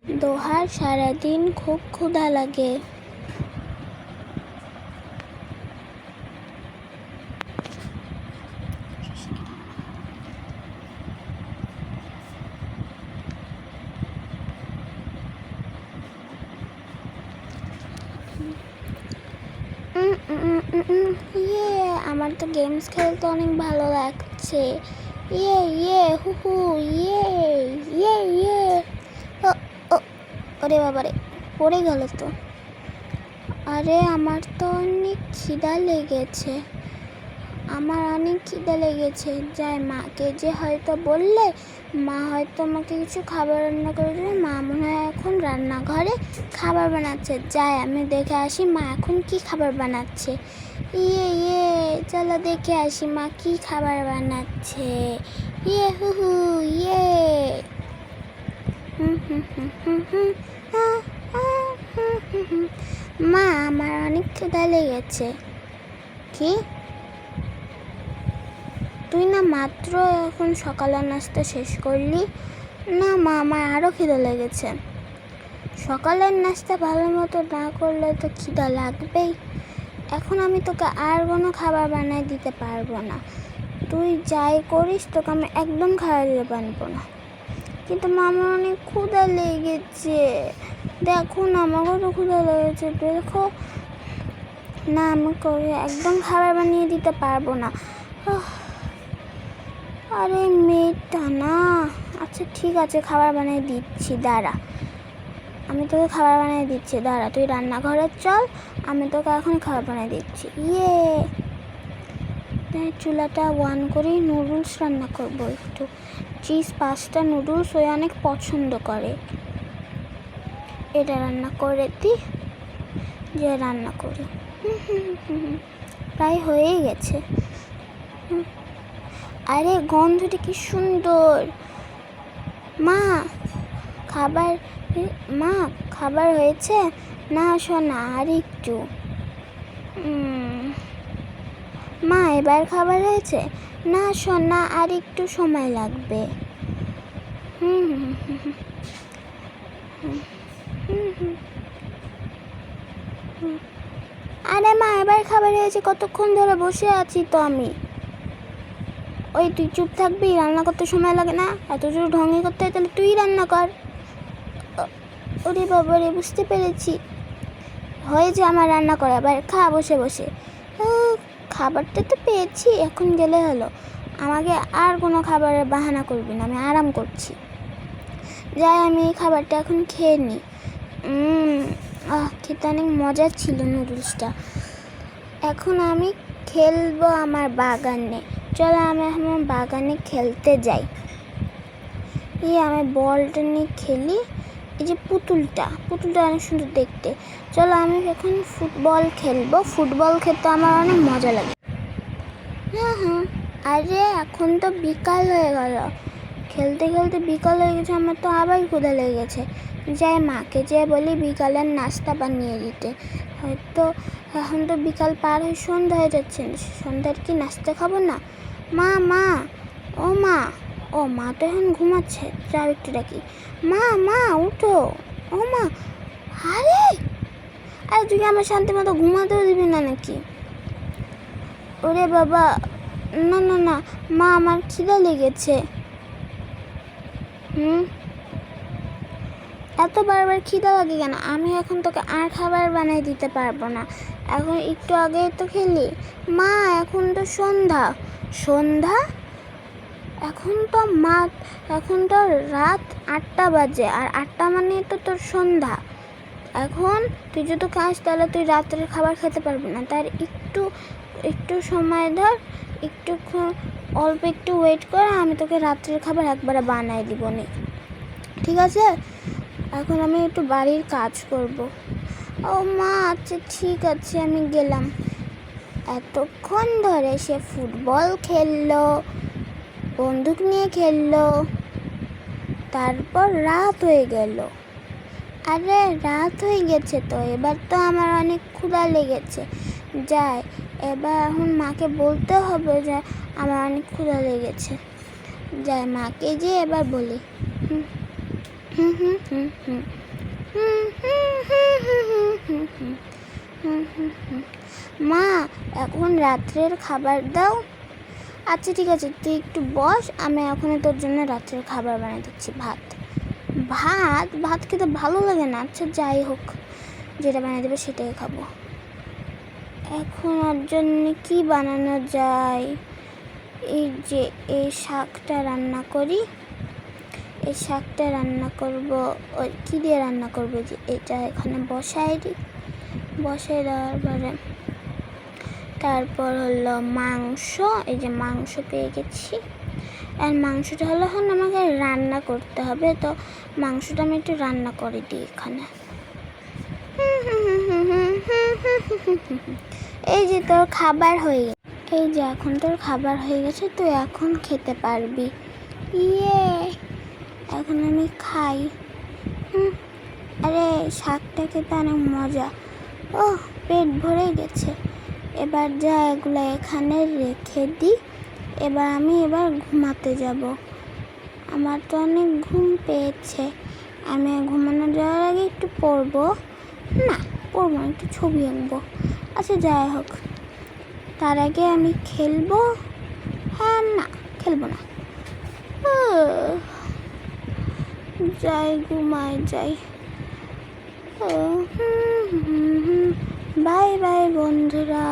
দোহার সারাদিন খুব ক্ষুধা লাগে। আমার তো গেমস খেলতে অনেক ভালো লাগছে। হু হু ওরে বাবারে, পড়ে গেল তো। আরে আমার তো অনেক খিদা লেগেছে, যাই মাকে যে হয়তো বললে মা হয়তো আমাকে কিছু খাবার রান্না করে দেবে। মা মনে হয় এখন রান্নাঘরে খাবার বানাচ্ছে, যাই আমি দেখে আসি মা এখন কি খাবার বানাচ্ছে। চলো দেখে আসি মা কি খাবার বানাচ্ছে। হু হু মা আমার অনেক খিদা লেগেছে। কি তুই না মাত্র এখন সকালের নাস্তা শেষ করলি? না মা, আমার আরও খিদা লেগেছে। সকালের নাস্তা ভালো মতো না করলে তো খিদা লাগবেই। এখন আমি তোকে আর কোনো খাবার বানাই দিতে পারবো না। তুই যাই করিস তোকে আমি একদম খাওয়া দিতে পারবো না। কিন্তু মা আমার অনেক ক্ষুধা লেগেছে, দেখো না আমাকেও তো ক্ষুধা লেগেছে, দেখো না আমাকে একদম খাবার বানিয়ে দিতে পারবো না। আরে মেয়েটা না, আচ্ছা ঠিক আছে খাবার বানিয়ে দিচ্ছি, দাঁড়া আমি তোকে খাবার বানিয়ে দিচ্ছি, দাঁড়া তুই রান্নাঘরে চল, আমি তোকে এখন খাবার বানিয়ে দিচ্ছি। চুলাটা অন করি, নুডলস রান্না করবো, একটু চিজ পাস্তা নুডলস ওই অনেক পছন্দ করে। এটা রান্না করে দিই, যে রান্না করি। প্রায় হয়েই গেছে। আরে গন্ধটা কি সুন্দর। মা খাবার হয়েছে? না শোনা আর একটু। মা এবার খাবার হয়েছে? না শোনা আর একটু সময় লাগবে। আরে মা এবার খাবার হয়েছে, কতক্ষণ ধরে বসে আছি তো আমি। ওই তুই চুপ থাকবি, রান্না করতে সময় লাগে না, এত জোর ঢঙ্গি করতে হয় তাহলে তুই রান্না কর। ওরে বাবারে, বুঝতে পেরেছি, হয়েছে আমার রান্না করা, এবার খা বসে বসে। খাবারটা তো পেয়েছি, এখন গেলে হলো, আমাকে আর কোনো খাবারের বাহানা করবি না, আমি আরাম করছি। যাই আমি এই খাবারটা এখন খেয়ে নিই। খেতে অনেক মজা ছিল নুডলসটা। এখন আমি খেলবো আমার বাগানে, চলো আমি এখন বাগানে খেলতে যাই। আমি বলটা নিয়ে খেলি, এই যে পুতুলটা অনেক সুন্দর দেখতে। চলো আমি এখন ফুটবল খেলবো, ফুটবল খেলতে আমার অনেক মজা লাগে। আরে এখন তো বিকাল হয়ে গেল, খেলতে খেলতে বিকাল হয়ে গেছে, আমার তো আবার ক্ষুধা লেগে গেছে। যাই মাকে যে বলি বিকালের নাস্তা বানিয়ে দিতে, হয়তো এখন তো বিকাল পার হয়ে সন্ধ্যা হয়ে যাচ্ছে, সন্ধ্যার কি নাস্তা খাবো না? মা ও মা তো এখন ঘুমাচ্ছে, যাও একটু ডাকি। মা উঠো, ও মা। আরে তুই আমার শান্তি মতো ঘুমাতেও দিবি না নাকি? ওরে বাবা, না মা আমার খিদা লেগেছে। এত বারবার খিদা লাগে কেন? আমি এখন তোকে আর খাবার বানিয়ে দিতে পারবো না, এখন একটু আগে তো খেলি। মা এখন তো সন্ধ্যা, এখন তো রাত 8টা বাজে, আর 8টা মানে তো তোর সন্ধ্যা। এখন তুই যদি খাস তাহলে তুই রাত্রের খাবার খেতে পারবি না, তার একটু সময় ধর, অল্প একটু ওয়েট কর, আমি তোকে রাত্রের খাবার একবারে বানাই দিব নি, ঠিক আছে? এখন আমি একটু বাড়ির কাজ করব। ও মা আচ্ছা ঠিক আছে, আমি গেলাম। এতক্ষণ ধরে সে ফুটবল খেললো, বন্দুক নিয়ে খেললো, তারপর রাত হয়ে গেল। আরে রাত হয়ে গেছে তো, এবার তো আমার অনেক ক্ষুধা লেগেছে, যাই এবার এখন মাকে বলতে হবে যে আমার অনেক ক্ষুধা লেগেছে। যাই মাকে যে এবার বলি। হুম হুম হুম হুম হুম হুম হুম হুম হুম হুম হুম হুম হুম। মা, এখন রাত্রের খাবার দাও। আচ্ছা ঠিক আছে, তুই একটু বস, আমি এখনই তোর জন্য রাত্রের খাবার বানিয়ে দিচ্ছি। ভাত ভাত ভাত খেতে ভালো লাগে না। আচ্ছা যাই হোক, যেটা বানিয়ে দেবে সেটাই খাবো। এখন ওর জন্য কি বানানো যায়? এই যে এই শাকটা রান্না করি, এই শাকটা রান্না করব। ওই কী দিয়ে রান্না করবো, যে এটা এখানে বসাই দিই। বসাই দেওয়ার পরে তারপর হলো মাংস। এই যে মাংস পেয়ে গেছি। আর মাংসটা হলো এখন আমাকে রান্না করতে হবে, তো মাংসটা আমি একটু রান্না করে দিই এখানে। এই যে তোর খাবার হয়ে গেছে। এই যে এখন তোর খাবার হয়ে গেছে, তুই এখন খেতে পারবি। ইয়ে, এখন আমি খাই। আরে শাকটা খেতে অনেক মজা। ও, পেট ভরে গেছে। এবার যা এগুলো এখানে রেখে দিই। এবার ঘুমাতে যাব। আমার তো অনেক ঘুম পেয়েছে। আমি ঘুমানো যাওয়ার আগে একটু পড়বো। না, পড়বো না, একটু ছবি আঁকবো। আচ্ছা যাই হোক, তার আগে আমি খেলবো। হ্যাঁ, না খেলবো না। যাই, ঘুমায় যাই। বাই বাই বন্ধুরা।